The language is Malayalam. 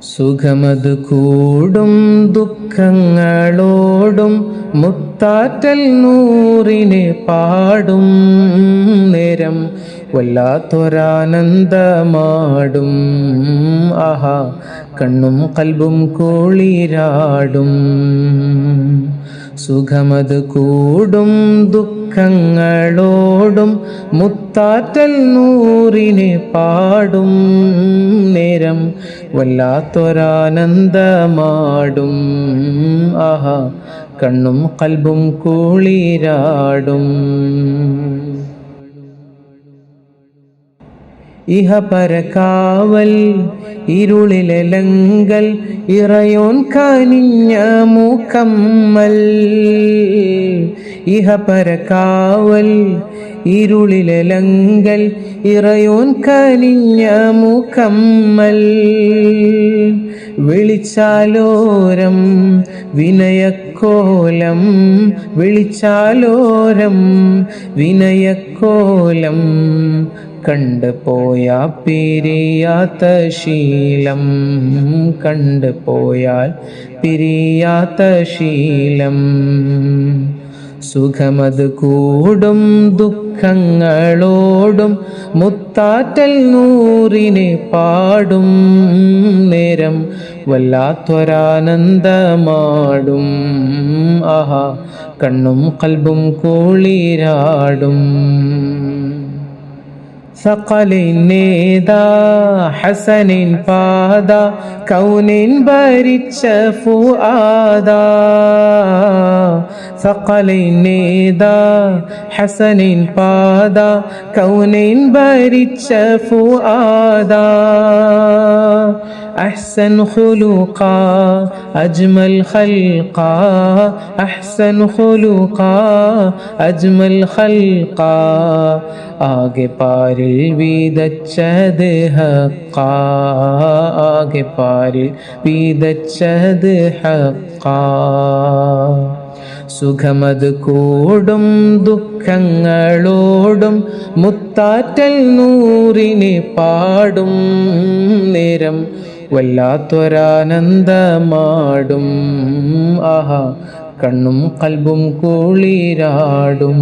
സുഖമത് കൂടും ദുഃഖങ്ങളോടും മുത്താറ്റൽ നൂറിനെ പാടും നേരം വല്ലാത്തൊരാനന്ദമാടും. ആഹാ, കണ്ണും കൽബും കുളിരാടും. സുഖമത് കൂടും ദുഃഖങ്ങളോടും മുത്താറ്റൽ നൂറിനെ പാടും നേരം വല്ലാത്തൊരാനന്ദമാടും. ആഹാ, കണ്ണും കൽബും കുളിരാടും. ഇഹപരകാവൽ ഇരുളിലലങ്കൽ ഇറയോൻ കനിഞ്ഞ മുക്കമ്മൽ. ഇഹപരകാവൽ ഇരുളിലലങ്കൽ ഇറയോൻ കനിഞ്ഞ മുക്കമ്മൽ. വിളിച്ചാലോരം വിനയക്കോലം, വിളിച്ചാലോരം വിനയക്കോലം. കണ്ടുപോയാ പിരിയാത്ത ശീലം, കണ്ടുപോയാൽ പിരിയാത്ത ശീലം. സുഖമത് കൂടും ദുഃഖങ്ങളോടും മുത്താറ്റൽ നൂറിനെ പാടും നേരം വല്ലാത്തൊരാനന്ദമാടും. ആഹാ, കണ്ണും കൽബും കുളിരാടും. സഖലിൻ നേതാ ഹസനിൻ പാത കൗനിൻ ഭരിച്ച ഫുആദാ. സഖലിൻ നേതാ ഹസനിൻ പാത കൗനിൻ ഭരിച്ച ഫുആദാ. أحسن خلقا أجمل خلقا، أحسن خلقا أجمل خلقا. ആകെ പാരിൽ വീതച്ചത് ഹക്കാ, ആകെ പാരിൽ വീതച്ചത് ഹക്കാ. സുഖമത് കൂടും ദുഃഖങ്ങളോടും മുത്താറ്റൽ നൂറിനെ പാടും നേരം വല്ലാത്തൊരാനന്ദമാടും. ആഹാ, കണ്ണും കൽബും കുളിരാടും.